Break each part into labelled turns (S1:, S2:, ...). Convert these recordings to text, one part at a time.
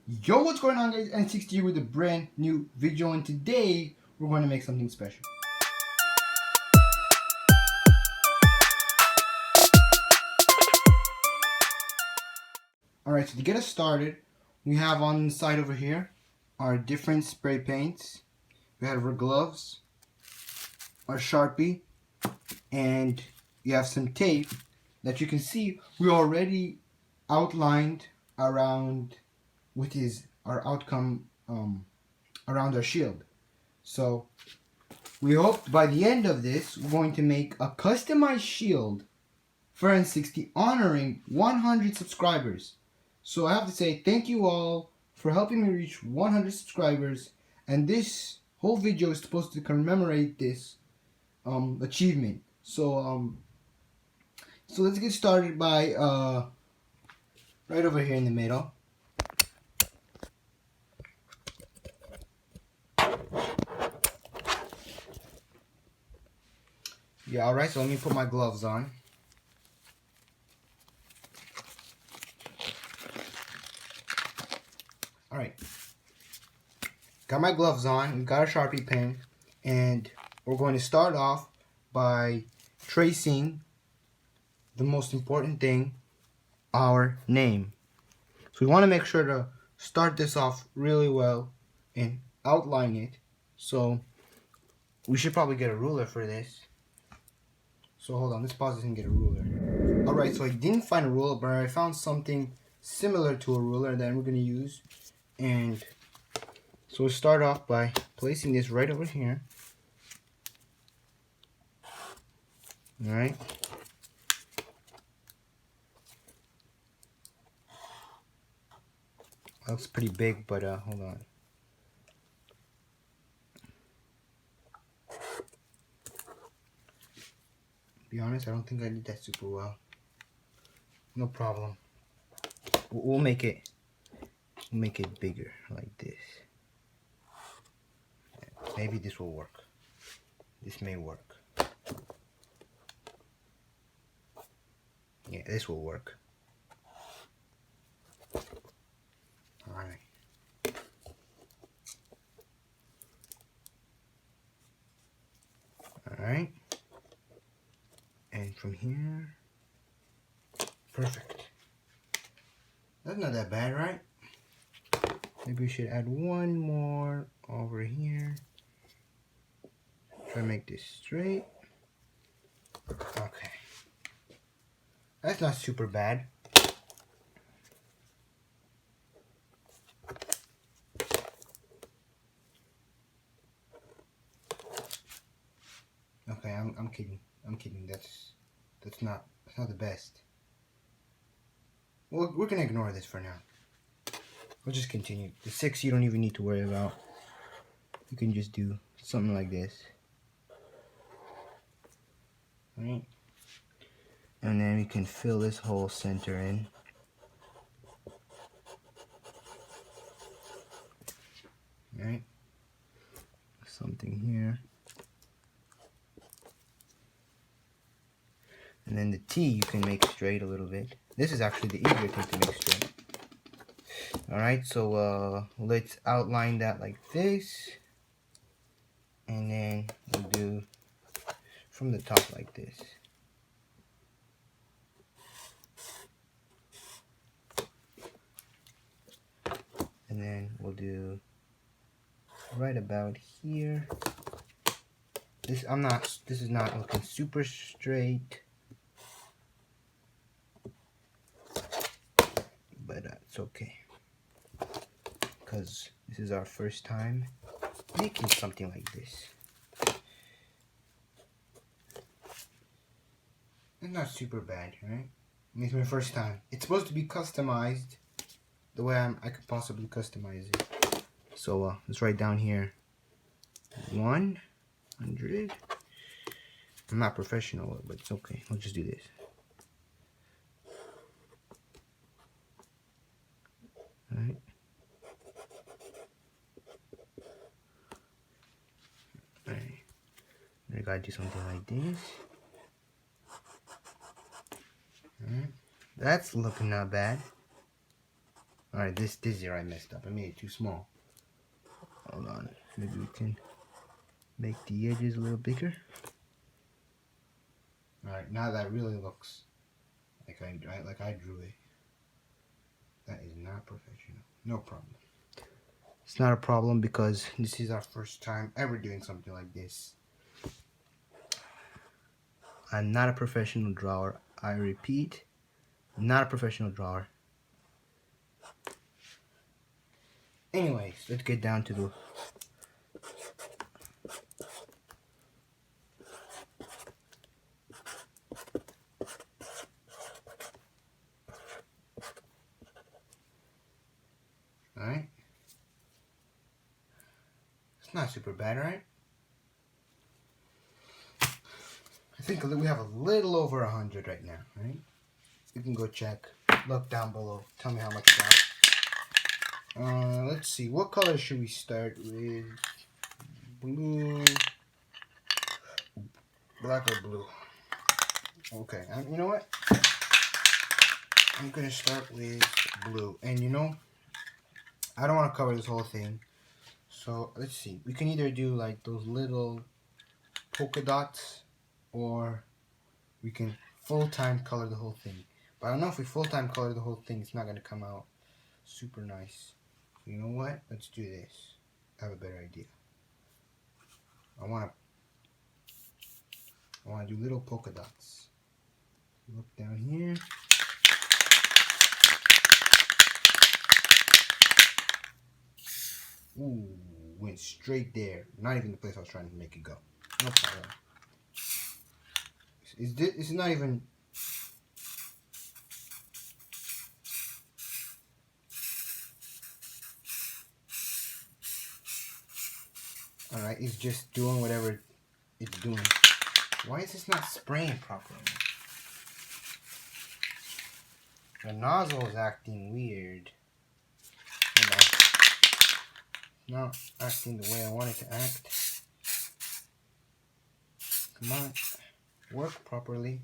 S1: Yo, what's going on, guys? N60 here with a brand new video, and today we're going to make something special. Alright, so to get us started, we have on the side over here our different spray paints. We have our gloves, our Sharpie, and you have some tape that you can see we already outlined around what is our outcome around our shield. So we hope by the end of this we're going to make a customized shield for N60 honoring 100 subscribers. So I have to say thank you all for helping me reach 100 subscribers, and this whole video is supposed to commemorate this achievement. So let's get started by right over here in the middle. Yeah, alright, so let me put my gloves on. Alright. Got my gloves on, we've got a Sharpie pen, and we're going to start off by tracing the most important thing, our name. So we want to make sure to start this off really well and outline it. So we should probably get a ruler for this. So hold on, let's pause this and get a ruler. Alright, so I didn't find a ruler, but I found something similar to a ruler that we're going to use. And so we'll start off by placing this right over here. Alright. Looks pretty big, but hold on. To be honest, I don't think I did that super well. No problem. We'll make it bigger like this. Maybe this will work. This may work. Yeah, this will work. Alright. Alright. And from here, perfect. That's not that bad, right? Maybe we should add one more over here. Try to make this straight. Okay. That's not super bad. Okay, I'm kidding. I'm kidding. That's not the best. Well, we're gonna ignore this for now. We'll just continue. The 6 you don't even need to worry about. You can just do something like this. Alright. And then we can fill this whole center in. Alright. Something here. And then the T you can make straight a little bit. This is actually the easier thing to make straight. Alright, so let's outline that like this. And then we'll do from the top like this. And then we'll do right about here. This is not looking super straight. But it's okay, because this is our first time making something like this. It's not super bad, right? I mean, it's my first time. It's supposed to be customized the way I could possibly customize it. So let's write down here 100. I'm not professional, but it's okay. I'll just do this. Alright. Alright. I gotta do something like this. Alright. That's looking not bad. Alright, this here I messed up. I made it too small. Hold on. Maybe we can make the edges a little bigger. Alright, now that really looks like I drew it. That is not professional. No problem. It's not a problem because this is our first time ever doing something like this. I'm not a professional drawer. I repeat, not a professional drawer. Anyways, let's get down to the alright. It's not super bad, right? I think we have a little over 100 right now, right? You can go check. Look down below. Tell me how much you got. Let's see. What color should we start with? Blue. Black or blue? Okay. You know what? I'm going to start with blue. And you know, I don't want to cover this whole thing. So let's see. We can either do like those little polka dots, or we can full-time color the whole thing. But I don't know if we full-time color the whole thing, it's not going to come out super nice. So you know what? Let's do this. I have a better idea. I want to do little polka dots. Look down here. Ooh, went straight there. Not even the place I was trying to make it go. No problem. It's not even. Alright, it's just doing whatever it's doing. Why is this not spraying properly? The nozzle is acting weird. Not acting the way I want it to act. Come on. Work properly.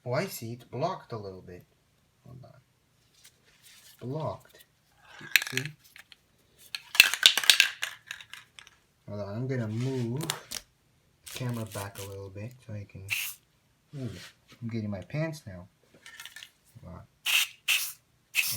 S1: Oh, I see. It's blocked a little bit. Hold on. It's blocked. See? Hold on. I'm going to move the camera back a little bit so I can... Ooh, I'm getting my pants now. Hold on.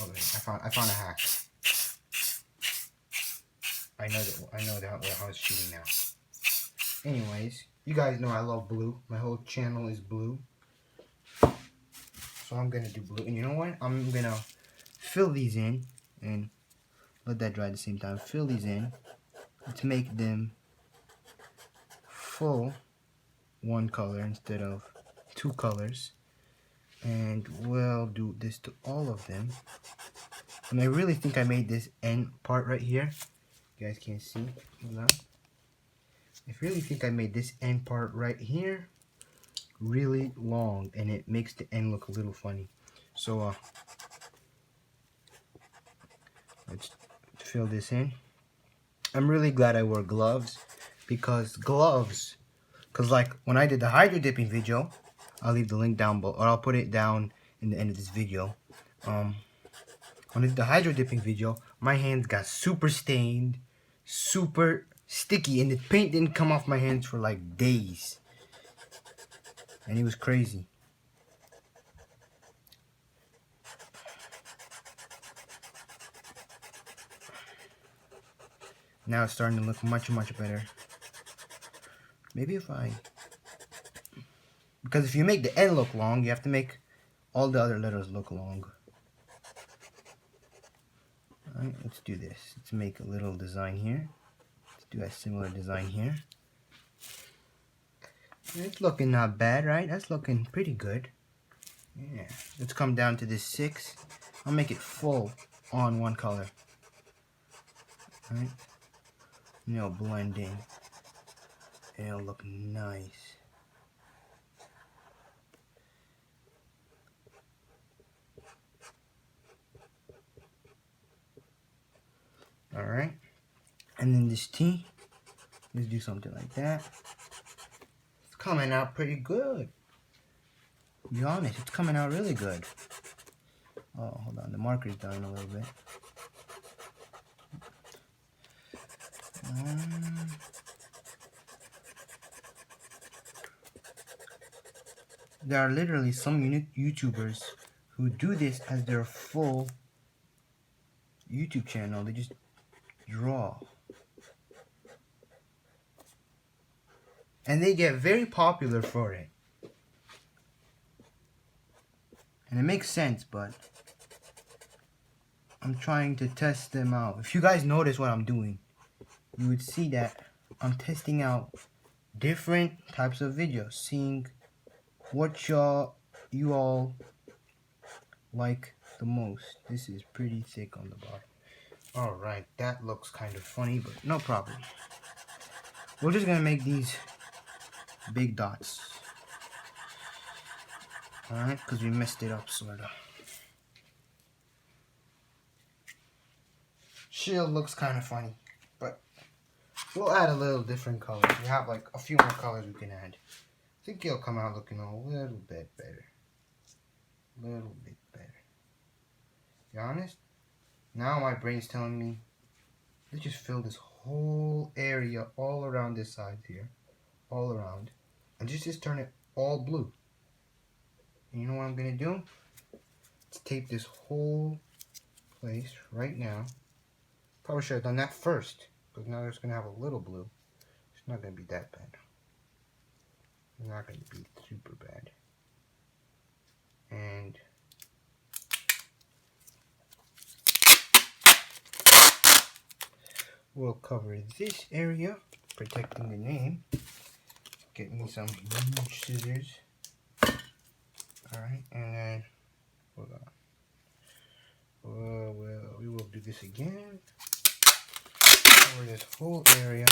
S1: Oh, wait. I found a hack. I know that I was shooting now. Anyways, you guys know I love blue. My whole channel is blue. So I'm gonna do blue. And you know what? I'm gonna fill these in and let that dry at the same time. Fill these in. Let's make them full one color instead of two colors. And we'll do this to all of them. And I really think I made this end part right here. You guys can't see. Hold on. I really think I made this end part right here really long, and it makes the end look a little funny. So let's fill this in. I'm really glad I wore gloves, because like when I did the hydro dipping video, I'll leave the link down below, or I'll put it down in the end of this video. When I did the hydro dipping video, my hands got super stained, super sticky, and the paint didn't come off my hands for like days. And it was crazy. Now it's starting to look much, much better. Maybe because if you make the end look long, you have to make all the other letters look long. Alright, let's do this. Let's make a little design here. Let's do a similar design here. It's looking not bad, right? That's looking pretty good. Yeah. Let's come down to this 6. I'll make it full on one color. Alright. And it'll blend in. It'll look nice. Alright. And then this T, let's do something like that. It's coming out pretty good. To be honest, it's coming out really good. Oh, hold on, the marker's dying a little bit. There are literally some YouTubers who do this as their full YouTube channel. They just draw. And they get very popular for it. And it makes sense, but I'm trying to test them out. If you guys notice what I'm doing, you would see that I'm testing out different types of videos, seeing what you all like the most. This is pretty thick on the bottom. Alright, that looks kind of funny, but no problem. We're just gonna make these big dots. Alright, because we messed it up, sorta. Shield looks kind of funny, but we'll add a little different colors. We have like a few more colors we can add. I think it'll come out looking a little bit better. A little bit better. To be honest, now my brain's telling me, let's just fill this whole area all around this side here. All around. And just turn it all blue. And you know what I'm going to do? Let's tape this whole place right now. Probably should have done that first. Because now it's going to have a little blue. It's not going to be that bad. It's not going to be super bad. And we'll cover this area, protecting the name. Get me some huge scissors. Alright, and then, hold on. Well, we will do this again. Cover this whole area.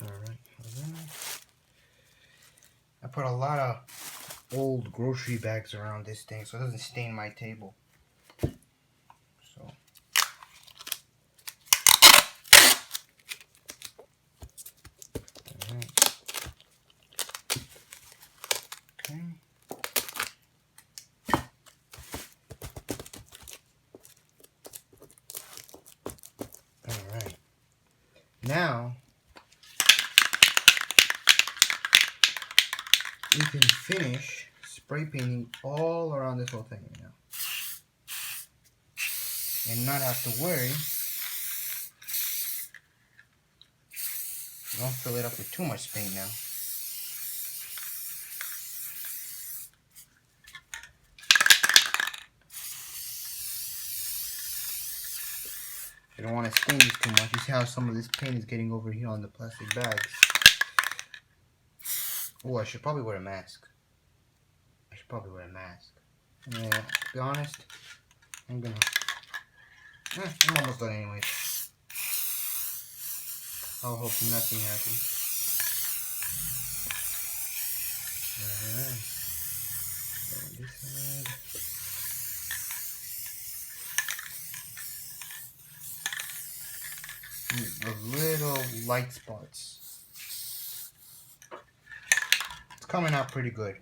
S1: Alright, I put a lot of old grocery bags around this thing so it doesn't stain my table. So okay. Alright. Now we can finish spray painting all around this whole thing right now. And not have to worry. Don't fill it up with too much paint now. You don't want to stain this too much. You see how some of this paint is getting over here on the plastic bags. Oh, I should probably wear a mask. Yeah, to be honest, I'm almost done anyways. I'll hope nothing happens. Alright. On this side. The little light spots. It's coming out pretty good.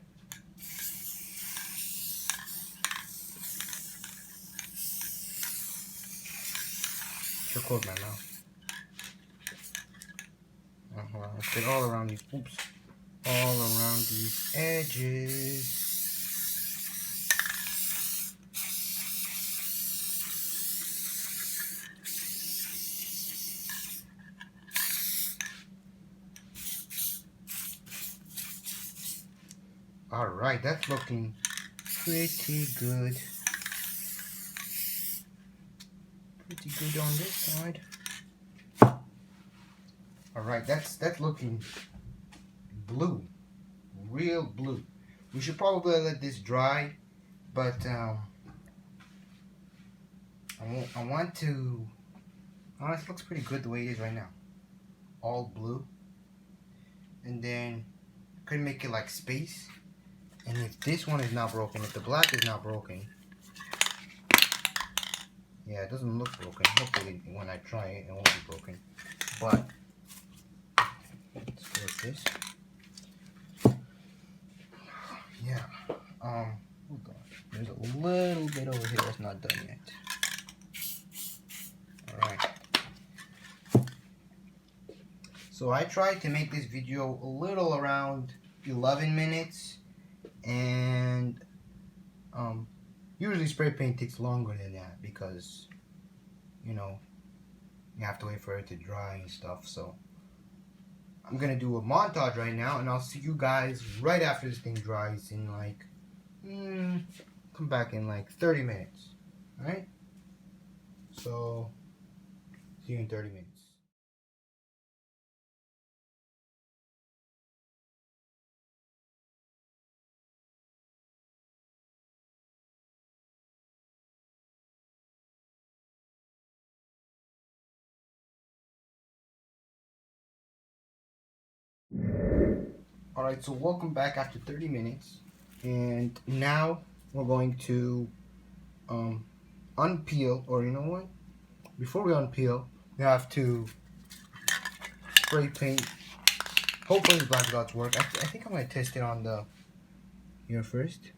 S1: Should close my mouth. Let's get all around these. Oops. All around these edges. Alright, that's looking pretty good. Pretty good on this side. Alright, that's looking blue. Real blue. We should probably let this dry, but I want to. Honestly, it looks pretty good the way it is right now. All blue. And then I could make it like space. And if this one is not broken, if the black is not broken, yeah, it doesn't look broken. Hopefully when I try it, it won't be broken. But this. Yeah. Hold on. There's a little bit over here that's not done yet. Alright. So I tried to make this video a little around 11 minutes, and usually spray paint takes longer than that because, you know, you have to wait for it to dry and stuff. So I'm gonna do a montage right now, and I'll see you guys right after this thing dries in like come back in like 30 minutes. Alright? So see you in 30 minutes. Alright, so welcome back after 30 minutes, and now we're going to unpeel, or you know what? Before we unpeel, we have to spray paint. Hopefully the black dots work. I think I'm going to test it on the here first.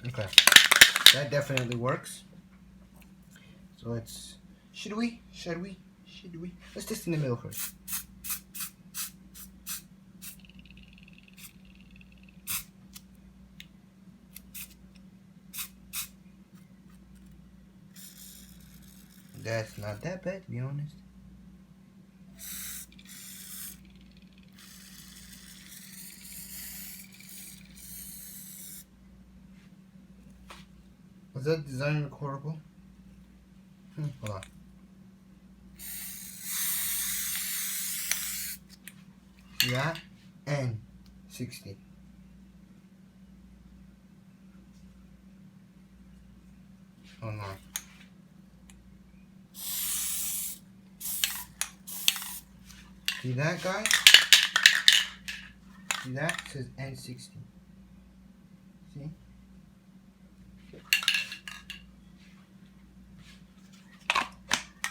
S1: Okay, that definitely works. So let's, should we? Let's test in the middle first. That's not that bad, to be honest. Was that design recordable? Hold on. Yeah, and 60. Hold on. See that, guys? See that? It says N60. See?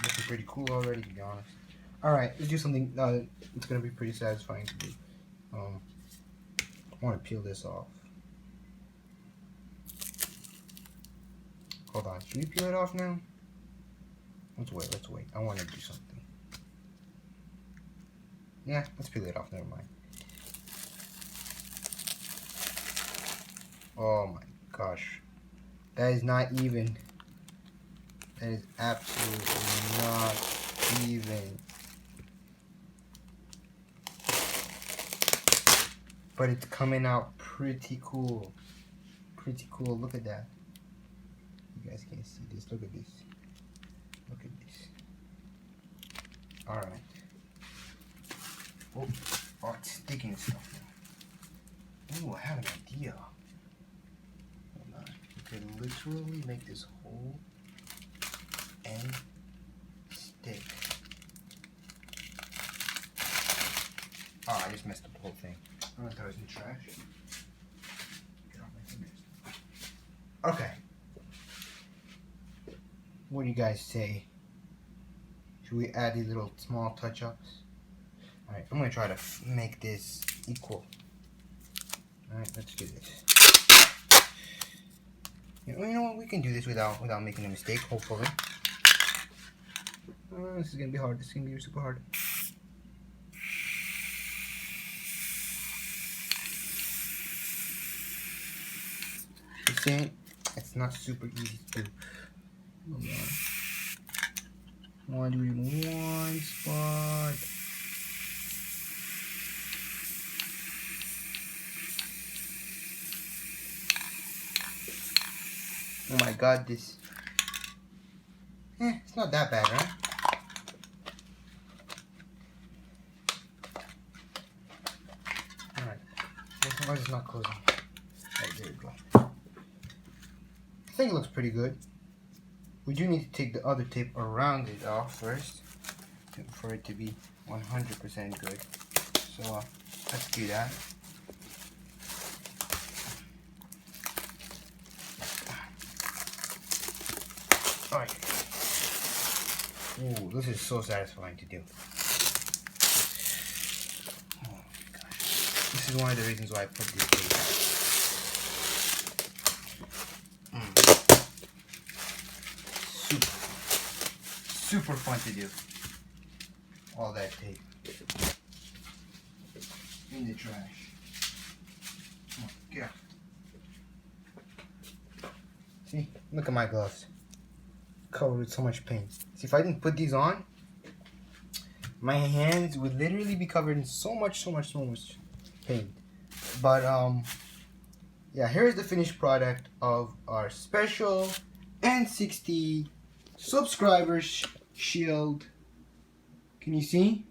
S1: Looking pretty cool already, to be honest. Alright, let's do something it's going to be pretty satisfying to do. I want to peel this off. Hold on, should we peel it off now? Let's wait. I want to do something. Yeah, let's peel it off, never mind. Oh my gosh. That is not even. That is absolutely not even. But it's coming out pretty cool. Pretty cool. Look at that. You guys can't see this. Look at this. Look at this. Alright. Oh, it's sticking stuff now. Ooh, I have an idea. Hold on. You could literally make this whole end stick. Oh, I just messed up the whole thing. I'm gonna throw this in the trash. Get off my fingers. Okay. What do you guys say? Should we add these little small touch-ups? Alright, I'm gonna try to make this equal. Alright, let's do this. You know what? We can do this without making a mistake, hopefully. This is gonna be hard. This is gonna be super hard. It's not super easy to do. Hold on. I want to do it in one spot. Oh my god, this. It's not that bad, right? Alright. As long as it's not closing. Alright, there we go. I think it looks pretty good. We do need to take the other tape around it off first for it to be 100% good. So let's do that. Alright. Ooh, this is so satisfying to do. Oh my gosh. This is one of the reasons why I put this tape. Super fun to do. All that tape. In the trash. Oh my God. See? Look at my gloves. Covered with so much paint. See, if I didn't put these on, my hands would literally be covered in so much paint. But yeah, here's the finished product of our special N60 subscribers shield. Can you see?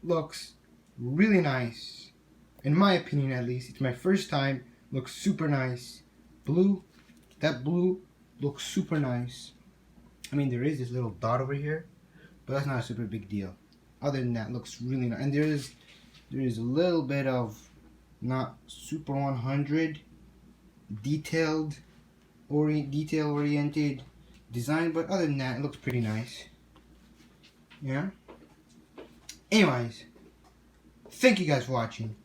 S1: Looks really nice. In my opinion, at least. It's my first time. Looks super nice. Blue. That blue looks super nice. I mean, there is this little dot over here, but that's not a super big deal. Other than that, looks really nice. And there is a little bit of not super 100 detail oriented design, but other than that, it looks pretty nice. Yeah. Anyways, thank you guys for watching.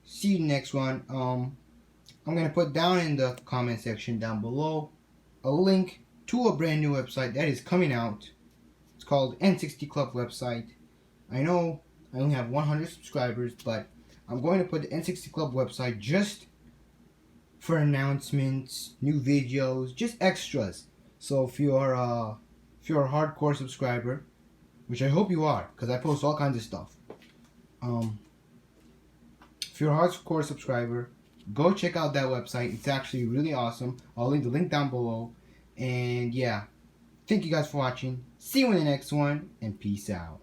S1: See you next one. I'm gonna put down in the comment section down below a link to a brand new website that is coming out. It's called N60 Club website. I know I only have 100 subscribers, but I'm going to put the N60 Club website just for announcements, new videos, just extras. So if you're a hardcore subscriber, which I hope you are, because I post all kinds of stuff. If you're a hardcore subscriber, go check out that website. It's actually really awesome. I'll leave the link down below. And yeah, thank you guys for watching. See you in the next one, and peace out.